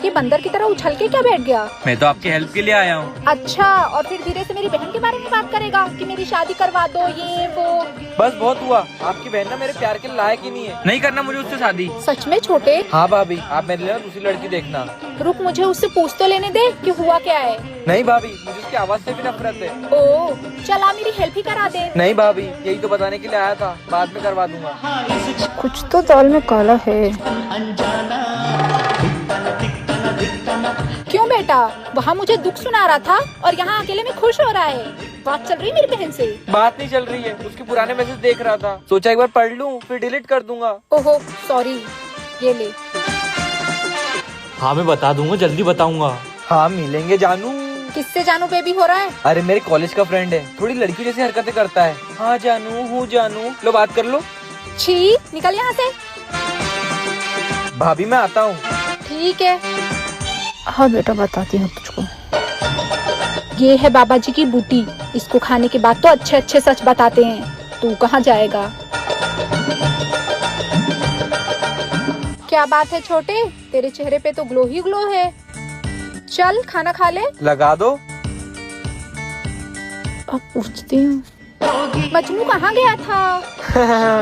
ये बंदर की तरह उछल के क्या बैठ गया? मैं तो आपकी हेल्प के लिए आया हूँ। अच्छा, और फिर धीरे से मेरी बहन के बारे में बात करेगा कि मेरी शादी करवा दो, ये वो। बस बहुत हुआ, आपकी बहन ना मेरे प्यार के लायक ही नहीं है। नहीं करना मुझे उससे शादी। सच में छोटे? हाँ भाभी, आप मेरे लिए ना दूसरी लड़की देखना। रुक, मुझे उससे पूछ तो लेने दे कि हुआ क्या है। नहीं भाभी, मुझे उसकी आवाज से भी नफरत है। ओ चला, मेरी हेल्प ही करा दे। नहीं भाभी, यही तो बताने के लिए आया था, बाद में करवा दूंगा। कुछ तो दाल में काला है। क्यों बेटा, वहाँ मुझे दुख सुना रहा था और यहाँ अकेले में खुश हो रहा है। बात चल रही मेरी बहन से? बात नहीं चल रही है, उसके पुराने मैसेज देख रहा था, सोचा एक बार पढ़ लूं फिर डिलीट कर दूंगा। ओहो सॉरी, ये ले। हाँ मैं बता दूंगा, जल्दी बताऊंगा। हाँ मिलेंगे जानू। किससे जानू बेबी हो रहा है? अरे मेरे कॉलेज का फ्रेंड है, थोड़ी लड़की जैसी हरकतें करता है। हाँ जानू हूँ जानू, लो बात कर लो। छी, निकल यहाँ से। भाभी मैं आता हूँ। ठीक है। हाँ बेटा, बताती हूँ तुझको। ये है बाबा जी की बूटी, इसको खाने के बाद तो अच्छे अच्छे सच बताते हैं। तू कहाँ जाएगा? क्या बात है छोटे, तेरे चेहरे पे तो ग्लो ही ग्लो है। चल खाना खा ले। लगा दो। अब पूछती हूँ, मजनू कहाँ गया था?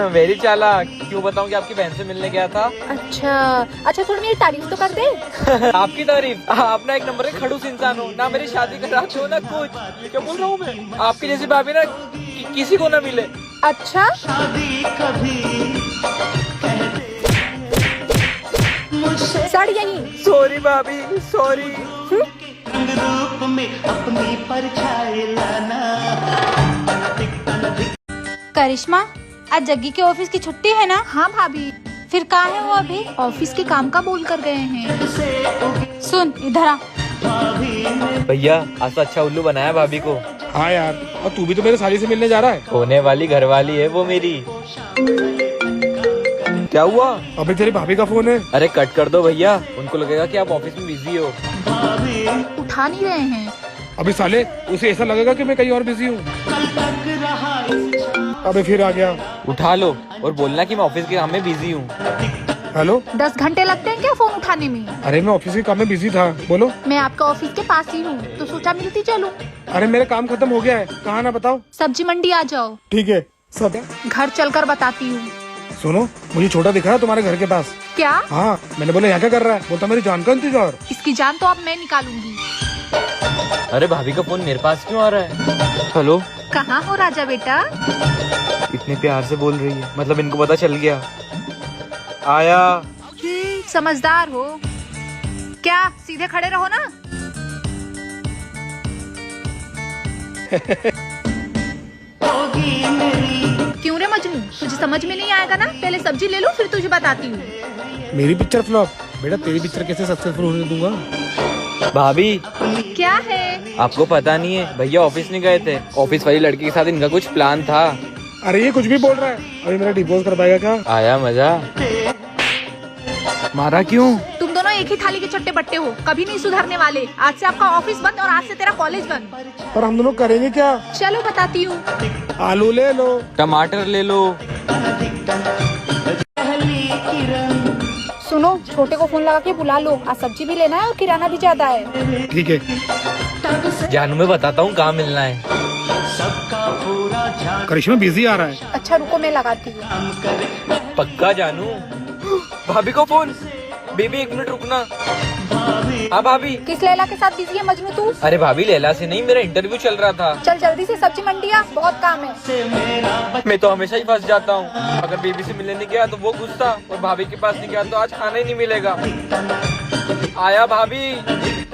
मेरी चालाक, क्यों बताऊं कि आपकी बहन से मिलने गया था। अच्छा, थोड़ी मेरी तारीफ तो कर दे। आपकी तारीफ? आप ना एक नंबर के खड़ूस इंसान हो, ना मेरी शादी कराते हो ना कुछ। ये क्या बोल रहा हूँ मैं? आपकी जैसी भाभी ना किसी को ना मिले। अच्छा, सड़ यहीं। सॉरी भाभी, सॉरी। रूप में अपनी परछाई लाना। करिश्मा, आज जग्गी के ऑफिस की छुट्टी है ना? हाँ भाभी। फिर कहाँ है वो अभी? ऑफिस के काम का बोल कर गए हैं। सुन इधर आ। भैया आज तो अच्छा उल्लू बनाया भाभी को। हाँ यार, और तू भी तो मेरे साली से मिलने जा रहा है। होने वाली घरवाली है वो मेरी। क्या हुआ? अबे तेरी भाभी का फोन है। अरे कट कर दो भैया, उनको लगेगा कि आप ऑफिस में बिजी हो। उठा नहीं रहे हैं। अबे साले, उसे ऐसा लगेगा कि मैं कहीं और बिजी हूँ। अबे फिर आ गया। उठा लो और बोलना कि मैं ऑफिस के काम में बिजी हूँ। हेलो। 10 घंटे लगते हैं क्या फोन उठाने में? अरे मैं ऑफिस के काम में बिजी था, बोलो। मैं आपका ऑफिस के पास ही हूँ, तो सोचा मिलती चलूं। अरे मेरा काम खत्म हो गया है, कहाँ ना बताओ। सब्जी मंडी आ जाओ। ठीक है सब। घर चलकर बताती हूँ। सुनो, मुझे छोटा दिखा है तुम्हारे घर के पास। क्या? हाँ, मैंने बोला यहाँ क्या कर रहा है? बोलता मेरी जान का इंतजार। इसकी जान तो अब मैं निकालूंगी। अरे भाभी का फोन मेरे पास क्यों आ रहा है? हेलो। कहाँ हो राजा बेटा? इतने प्यार से बोल रही है, मतलब इनको पता चल गया। आया। समझदार हो क्या? सीधे खड़े रहो ना। क्यों रे मजनू, तुझे समझ में नहीं आएगा ना? पहले सब्जी ले लो फिर तुझे बताती हूँ। मेरी पिक्चर फ्लॉप? बेटा तेरी पिक्चर कैसे सक्सेसफुल होने दूंगा। भाभी क्या है? आपको पता नहीं है, भैया ऑफिस नहीं गए थे। ऑफिस वाली लड़की के साथ इनका कुछ प्लान था। अरे ये कुछ भी बोल रहा है। अभी मेरा डिवोर्स कर पाएगा क्या? आया मजा। मारा क्यों? तुम दोनों एक ही थाली के चट्टे बट्टे हो, कभी नहीं सुधरने वाले। आज से आपका ऑफिस बंद और आज से तेरा कॉलेज बंद। पर हम दोनों करेंगे क्या? चलो बताती हूँ। आलू ले लो, टमाटर ले लो। सुनो, छोटे को फोन लगा के बुला लो, आज सब्जी भी लेना है और किराना भी ज्यादा है। ठीक है। जानू मैं बताता हूँ कहाँ मिलना है। करिश्मा बिजी आ रहा है। अच्छा रुको, मैं लगाती हूँ। पक्का जानू। भाभी को फोन। बेबी 1 मिनट रुकना। हाँ भाभी। किस लैला के साथ बिजी है मजनू तू? अरे भाभी लैला से नहीं, मेरा इंटरव्यू चल रहा था। चल जल्दी से सब्जी मंडी आ, बहुत काम है। मैं तो हमेशा ही फंस जाता हूँ। अगर बेबी से मिलने नहीं गया तो वो गुस्सा, और भाभी के पास नहीं गया तो आज खाना ही नहीं मिलेगा। आया भाभी।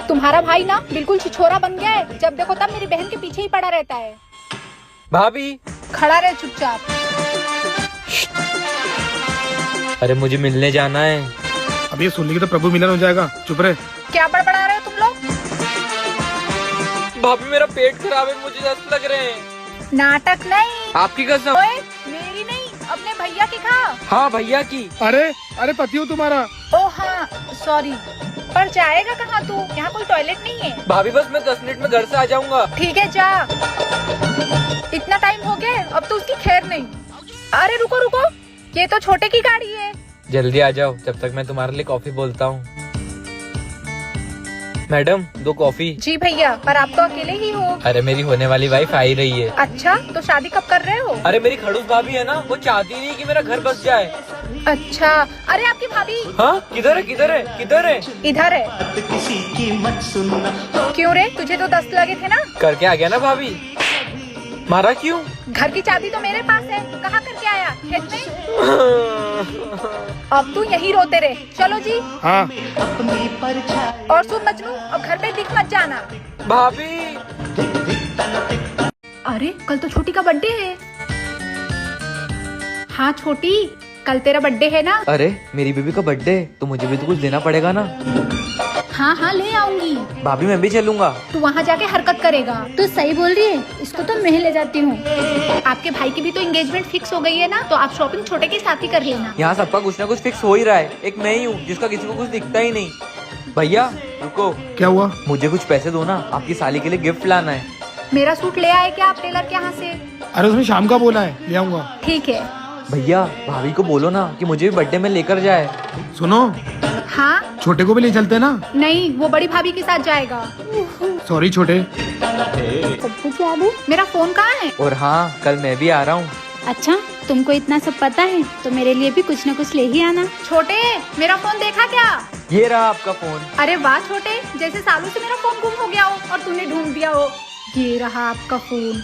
तुम्हारा भाई ना बिल्कुल छिछोरा बन गया है, जब देखो तब मेरी बहन के पीछे ही पड़ा रहता है। भाभी खड़ा रहे चुपचाप। अरे मुझे मिलने जाना है। अब ये सुन लेगी तो प्रभु मिलन हो जाएगा, चुप रहे। क्या बड़बड़ा रहे हो तुम लोग? भाभी मेरा पेट खराब है, मुझे दस्त लग रहे हैं। नाटक नहीं। आपकी कसम। ओए, मेरी नहीं, अपने भैया की खा। हाँ भैया की। अरे पति हूँ तुम्हारा। ओ हाँ सॉरी, पर जाएगा कहाँ तू? यहाँ कोई टॉयलेट नहीं है। भाभी बस मैं 10 मिनट में घर से आ जाऊंगा। ठीक है जा। इतना टाइम हो गया, अब तो उसकी खैर नहीं। अरे रुको रुको, ये तो छोटे की गाड़ी है। जल्दी आ जाओ, जब तक मैं तुम्हारे लिए कॉफी बोलता हूँ। Madam 2 coffee. जी भैया, पर आप तो अकेले ही हो। अरे मेरी होने वाली वाइफ आ ही रही है। अच्छा, तो शादी कब कर रहे हो? अरे मेरी खड़ूस भाभी है ना, वो चाहती नहीं कि मेरा घर बस जाए। अच्छा, अरे आपकी भाभी? हाँ, किधर है किधर है किधर है? इधर है। बात किसी की मत सुनना। क्यों रे, तुझे तो 10 लगे थे ना? करके आ गया ना भाभी। मारा क्यों? घर की चाबी तो मेरे पास है, कहाँ करके आया? खेत में? अब तू यहीं रोते रहे। चलो जी। हाँ अपनी परछाई और सुन मजनू, अब घर पे दिख मत जाना। भाभी। अरे कल तो छोटी का बर्थडे है। हाँ छोटी, कल तेरा बर्थडे है ना? अरे मेरी बेबी का बर्थडे है, तो मुझे भी तो कुछ देना पड़ेगा ना। हाँ हाँ ले आऊंगी। भाभी मैं भी चलूंगा। तू वहाँ जाके हरकत करेगा। तू सही बोल रही है, इसको तो मैं ही ले जाती हूँ। आपके भाई की भी तो एंगेजमेंट फिक्स हो गई है ना, तो आप शॉपिंग छोटे के साथ ही कर लेना। यहाँ सबका कुछ ना कुछ फिक्स हो ही रहा है, एक मैं ही हूँ जिसका किसी को कुछ दिखता ही नहीं। भैया रुको, क्या हुआ? मुझे कुछ पैसे दो ना, आपकी साली के लिए गिफ्ट लाना है। मेरा सूट ले आए क्या आप टेलर के यहाँ से? अरे उसने शाम का बोला है, ले आऊंगा। ठीक है। भैया भाभी को बोलो ना कि मुझे भी बर्थडे में लेकर जाए। सुनो, हाँ? छोटे को भी ले चलते ना। नहीं, वो बड़ी भाभी के साथ जाएगा। सॉरी छोटे। सब कुछ याद है? मेरा फोन कहाँ है? और हाँ, कल मैं भी आ रहा हूँ। अच्छा, तुमको इतना सब पता है तो मेरे लिए भी कुछ न कुछ ले ही आना। छोटे, मेरा फोन देखा क्या? ये रहा आपका फोन। अरे वाह छोटे, जैसे सालों से मेरा फोन गुम हो गया हो और तूने ढूंढ दिया हो। ये रहा आपका फोन।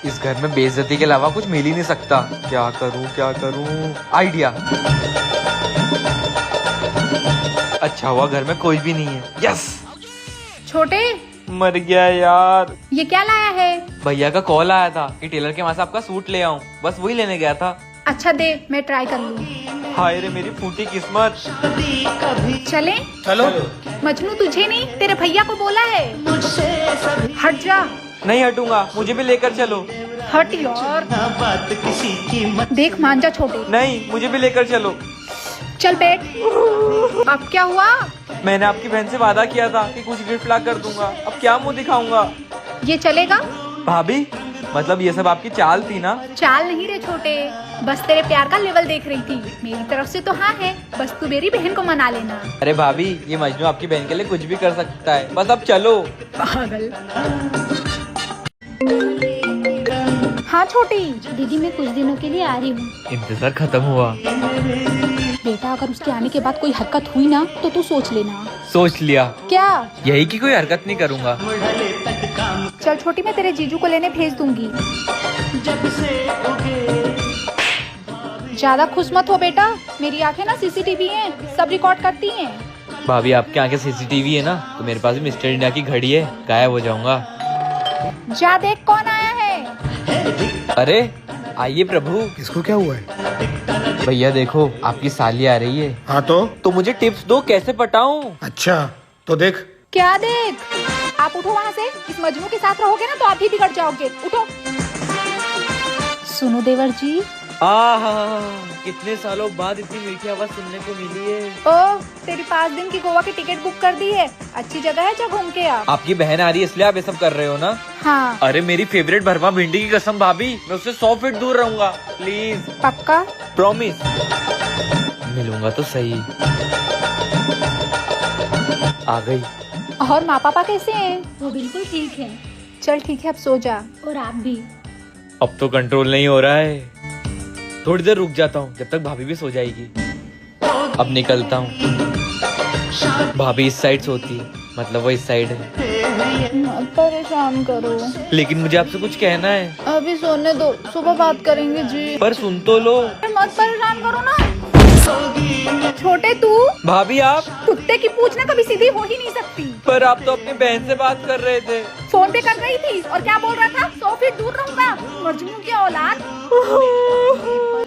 इस घर में बेइज्जती के अलावा कुछ मिल ही नहीं सकता। क्या करूँ क्या करूँ? आइडिया। अच्छा हुआ घर में कोई भी नहीं है। यस। छोटे, मर गया यार। ये क्या लाया है? भैया का कॉल आया था कि टेलर के वहाँ से आपका सूट ले आऊँ, बस वही लेने गया था। अच्छा दे, मैं ट्राई कर लूँ। हाय रे मेरी फूटी किस्मत। चले? चलो। मजनू तुझे नहीं, तेरे भैया को बोला है। हट जा। नहीं हटूंगा, मुझे भी लेकर चलो। हट यार। बात किसी की मत। देख मान जा छोटे। नहीं, मुझे भी लेकर चलो। चल बैठ। अब क्या हुआ? मैंने आपकी बहन से वादा किया था कि कुछ गिफ्ट ला कर दूंगा, अब क्या मुंह दिखाऊंगा? ये चलेगा? भाभी मतलब ये सब आपकी चाल थी ना? चाल नहीं रे छोटे, बस तेरे प्यार का लेवल देख रही थी। मेरी तरफ से तो हाँ है, बस तू मेरी बहन को मना लेना। अरे भाभी, ये मजनू आपकी बहन के लिए कुछ भी कर सकता है, बस अब चलो। पागल। हाँ छोटी। दीदी मैं कुछ दिनों के लिए आ रही हूँ। इंतजार खत्म हुआ। बेटा अगर उसके आने के बाद कोई हरकत हुई ना तो तू सोच लेना। सोच लिया। क्या? यही कि कोई हरकत नहीं करूंगा। मुढ़ले तक काम चल छोटी, मैं तेरे जीजू को लेने भेज दूंगी। जब से उगे। ज्यादा खुश मत हो बेटा, मेरी आंखें ना सीसीटीवी हैं, सब रिकॉर्ड करती हैं। भाभी आपके आंखें सीसीटीवी है ना, तो मेरे पास भी मिस्टर इंडिया की घड़ी है, गायब हो जाऊंगा। जा देख कौन आया है। अरे आइए प्रभु। इसको क्या हुआ है? भैया देखो, आपकी साली आ रही है। हाँ तो मुझे टिप्स दो, कैसे पटाऊं? अच्छा तो देख। क्या देख? आप उठो वहाँ से, इस मजनू के साथ रहोगे ना तो आप भी बिगड़ जाओगे। उठो। सुनो देवर जी। कितने सालों बाद इतनी मीठी आवाज सुनने को मिली है। ओ, तेरी 5 दिन की गोवा की टिकट बुक कर दी है। अच्छी जगह है, जा घूम के आ। आपकी बहन आ रही है इसलिए आप ये सब कर रहे हो ना? हाँ। अरे मेरी फेवरेट भरमा भिंडी की कसम भाभी, मैं उससे 100 फीट दूर रहूंगा, प्लीज। पक्का? प्रॉमिस। मिलूंगा तो सही। आ गई। और माँ पापा कैसे हैं? वो बिल्कुल ठीक है। चल ठीक है, अब सो जा। और आप भी। अब तो कंट्रोल नहीं हो रहा है, थोड़ी देर रुक जाता हूँ जब तक भाभी भी सो जाएगी। अब निकलता हूँ। भाभी इस साइड सोती है, मतलब वो इस साइड है। मत परेशान करो। लेकिन मुझे आपसे कुछ कहना है। अभी सोने दो, सुबह बात करेंगे जी। पर सुन तो लो। मत परेशान करो ना। छोटे तू, भाभी आप, कुत्ते की पूंछ ना कभी सीधी हो ही नहीं सकती। पर आप तो अपनी बहन से बात कर रहे थे। फोन पे कर रही थी और क्या बोल रहा था? 100 फीट दूर रहूंगा। मजनू की औलाद।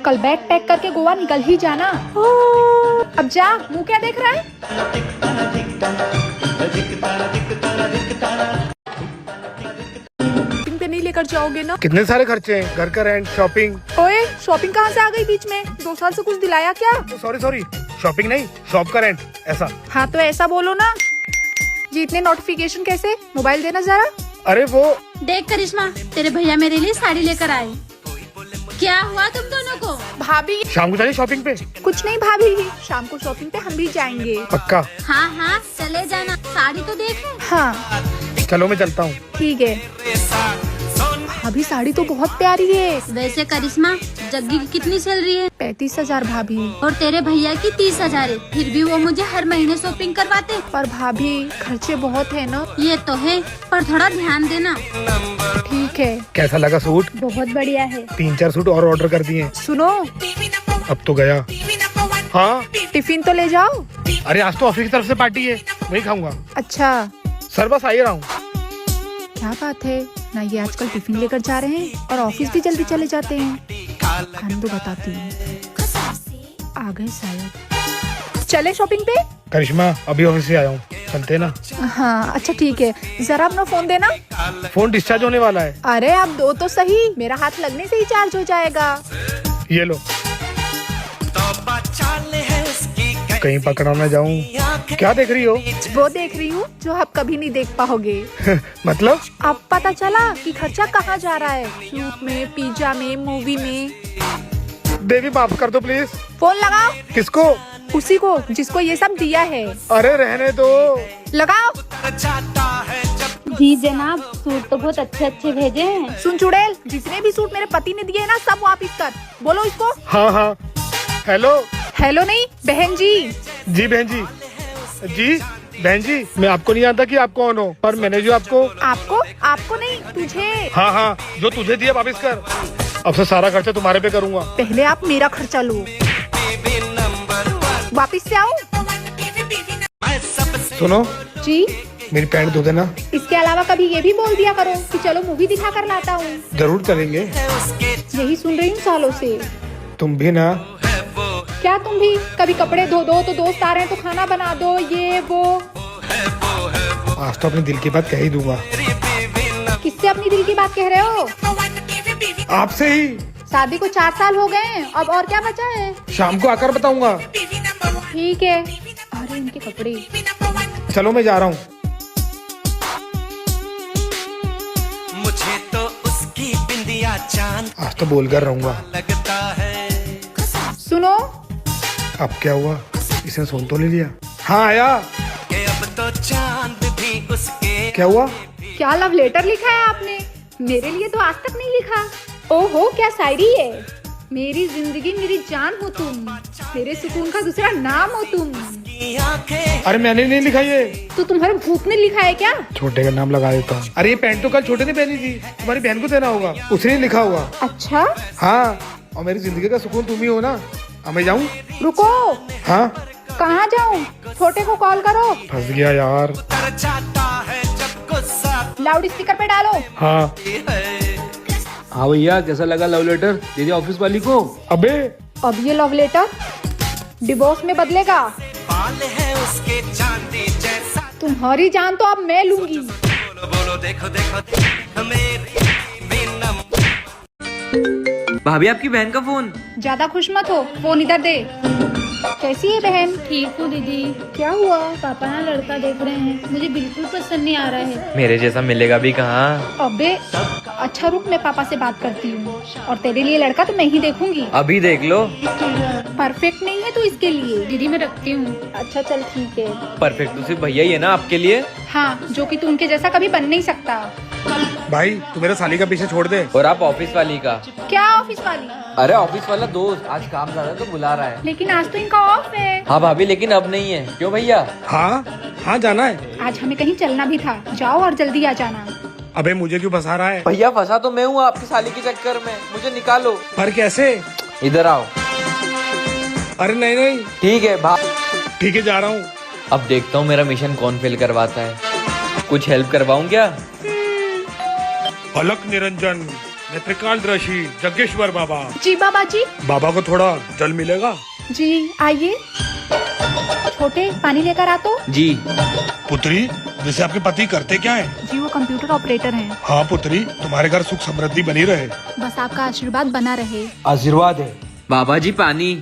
कल बैग पैक करके गोवा निकल ही जाना। अब जा, मुंह क्या देख रहा है? शॉपिंग पे नहीं लेकर जाओगे ना? कितने सारे खर्चे हैं, घर का रेंट, शॉपिंग। ओए, शॉपिंग कहाँ से आ गई बीच में? 2 साल से कुछ दिलाया क्या? सॉरी शॉपिंग नहीं, शॉप का रेंट ऐसा। हाँ तो ऐसा बोलो ना। ये इतने नोटिफिकेशन कैसे? मोबाइल देना जरा। अरे वो देख करिश्मा, तेरे भैया मेरे लिए साड़ी लेकर आए। क्या हुआ तुम दोनों को? भाभी शाम को चलिए शॉपिंग पे। कुछ नहीं भाभी, शाम को शॉपिंग पे हम भी जाएंगे। पक्का? हाँ हाँ चले जाना, साड़ी तो देखें। हाँ चलो मैं चलता हूँ। ठीक है। भाभी साड़ी तो बहुत प्यारी है। वैसे करिश्मा, जग्गी की कितनी सैलरी है? 35,000 भाभी। और तेरे भैया की 30,000 है, फिर भी वो मुझे हर महीने शॉपिंग करवाते। पर भाभी खर्चे बहुत है ना। ये तो है, पर थोड़ा ध्यान देना। ठीक है। कैसा लगा सूट? बहुत बढ़िया है। 3-4 सूट और ऑर्डर कर दिए। सुनो, अब तो गया। हाँ टिफिन तो ले जाओ। अरे आज तो ऑफिस की तरफ से पार्टी है, वही खाऊंगा। अच्छा सर बस आ ही रहा हूँ। क्या बात है ना, ये आजकल टिफिन लेकर जा रहे हैं और ऑफिस भी जल्दी चले जाते हैं। खाने तो बताती हूँ, आ गए शायद। चले शॉपिंग पे। करिश्मा अभी ऑफिस से आया हूँ, चलते ना। हाँ अच्छा ठीक है, जरा अपना फोन देना। फोन डिस्चार्ज होने वाला है। अरे आप दो तो सही, मेरा हाथ लगने से ही चार्ज हो जाएगा। ये लो। कहीं पकड़ा ना जाऊं। क्या देख रही हो? वो देख रही हूँ जो आप कभी नहीं देख पाओगे। मतलब? अब पता चला कि खर्चा कहाँ जा रहा है। सूट में, पिज्जा में, मूवी में। देवी माफ कर दो प्लीज। फोन लगाओ। किसको? उसी को जिसको ये सब दिया है। अरे रहने दो। लगाओ। जी जनाब, सूट तो बहुत अच्छे अच्छे भेजे हैं। सुन चुड़ैल, जितने भी सूट मेरे पति ने दिए ना सब वापिस कर। बोलो इसको। हाँ हाँ। हेलो। हेलो नहीं, बहन जी। जी बहन जी। जी बहन जी, मैं आपको नहीं जानता कि आप कौन हो, पर मैंने जो आपको आपको नहीं, तुझे। हाँ हाँ, जो तुझे दिया वापिस कर। अब से सारा खर्चा तुम्हारे पे करूँगा। पहले आप मेरा खर्चा लो, वापिस से आओ। सुनो, जी मेरी पैंट धो देना। इसके अलावा कभी ये भी बोल दिया करो कि चलो मूवी दिखा कर लाता हूँ। जरूर चलेंगे। यही सुन रही हूँ सालों से। तुम भी ना। क्या तुम भी? कभी कपड़े धो दो तो दोस्त आ रहे हैं तो खाना बना दो, ये वो। आज तो अपने दिल की बात कह ही दूंगा। किससे अपनी दिल की बात कह रहे हो? आपसे ही। शादी को 4 साल हो गए हैं, अब और क्या बचा है? शाम को आकर बताऊंगा। ठीक है। अरे इनके कपड़े। चलो मैं जा रहा हूँ। मुझे तो उसकी बिंदिया चांद आज तो बोलकर रहूंगा। लगता है। सुनो, अब क्या हुआ? इसने सुन तो ले लिया। हाँ आया। कि अब तो चांद भी उसके। क्या हुआ? क्या लव लेटर लिखा है आपने? मेरे लिए तो आज तक नहीं लिखा। ओहो क्या शायरी है। मेरी जिंदगी मेरी जान हो तुम, मेरे सुकून का दूसरा नाम हो तुम। अरे मैंने नहीं लिखा ये। तो तुम्हारे भूख ने लिखा है क्या? छोटे का नाम लगा देता हूँ। अरे ये पैंट तो कल छोटे ने पहनी थी, तुम्हारी बहन को देना होगा, उसने लिखा हुआ। अच्छा हाँ, और मेरी जिंदगी का सुकून तुम ही हो ना। अब मैं जाऊँ? रुको। हाँ कहाँ जाऊँ? छोटे को कॉल करो। फंस गया यार। लाउड स्पीकर पे डालो। हाँ। हाँ भैया, कैसा लगा लव लेटर? दे दिया ऑफिस वाली को? अबे अब ये लव लेटर डिवोर्स में बदलेगा। बाल है उसके चांदी जैसा। तुम्हारी जान तो अब मैं लूंगी। बोलो बोलो देखो देखो देखो मेरी बिनम। भाभी आपकी बहन का फोन। ज्यादा खुश मत हो, फोन इधर दे। कैसी है बहन? ठीक हूँ दीदी। क्या हुआ? पापा ना लड़का देख रहे हैं, मुझे बिल्कुल पसंद नहीं आ रहा है। मेरे जैसा मिलेगा भी कहाँ। अबे अच्छा रुक, मैं पापा से बात करती हूँ और तेरे लिए लड़का तो मैं ही देखूंगी। अभी देख लो। परफेक्ट नहीं है तू इसके लिए। दीदी मैं रखती हूँ। अच्छा चल ठीक है। परफेक्ट तो सिर्फ भैया ही है ना आपके लिए। हाँ, जो कि तू उनके जैसा कभी बन नहीं सकता। भाई तू मेरे साली का पीछे छोड़ दे। और आप ऑफिस वाली का। क्या ऑफिस वाली? अरे ऑफिस वाला दोस्त आज काम ज्यादा तो बुला रहा है। लेकिन आज तो इनका ऑफ है। हाँ भाभी, लेकिन अब नहीं है। क्यों भैया? हाँ हाँ जाना है। आज हमें कहीं चलना भी था, जाओ और जल्दी आ जाना। अबे मुझे क्यों फंसा रहा है? भैया फंसा तो मैं हूँ आपकी साली के चक्कर में, मुझे निकालो। पर कैसे? इधर आओ। अरे नहीं नहीं। ठीक है ठीक है जा रहा हूँ। अब देखता हूँ मेरा मिशन कौन फेल करवाता है। कुछ हेल्प करवाऊँ क्या? अलक निरंजन नेत्रिकालदर्शी जगेश्वर बाबा। जी बाबा जी। बाबा को थोड़ा जल मिलेगा? जी आइए। छोटे पानी लेकर आ तो। जी। पुत्री, वैसे आपके पति करते क्या है? जी वो कंप्यूटर ऑपरेटर हैं। हाँ पुत्री, तुम्हारे घर सुख समृद्धि बनी रहे। बस आपका आशीर्वाद बना रहे। आशीर्वाद है। बाबा जी पानी।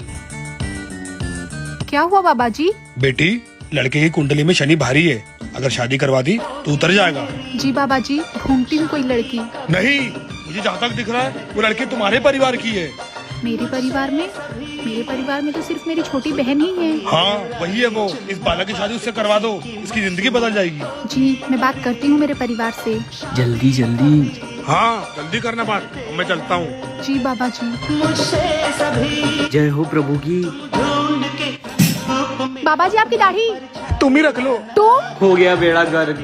क्या हुआ बाबा जी? बेटी, लड़के की कुंडली में शनि भारी है, अगर शादी करवा दी तो उतर जाएगा। जी बाबा जी, ढूंढती हूँ कोई लड़की। नहीं, मुझे जहाँ तक दिख रहा है वो लड़की तुम्हारे परिवार की है। मेरे परिवार में तो सिर्फ मेरी छोटी बहन ही है। हाँ वही है वो, इस बालक की शादी उससे करवा दो, इसकी जिंदगी बदल जाएगी। जी मैं बात करती हूँ मेरे परिवार से। जल्दी जल्दी। हाँ जल्दी करना बात, मैं चलता हूँ। जी बाबा जी। जय हो प्रभु की। बाबा जी आपकी दाढ़ी तुम ही रख लो। तुम हो गया बेड़ा गर्क।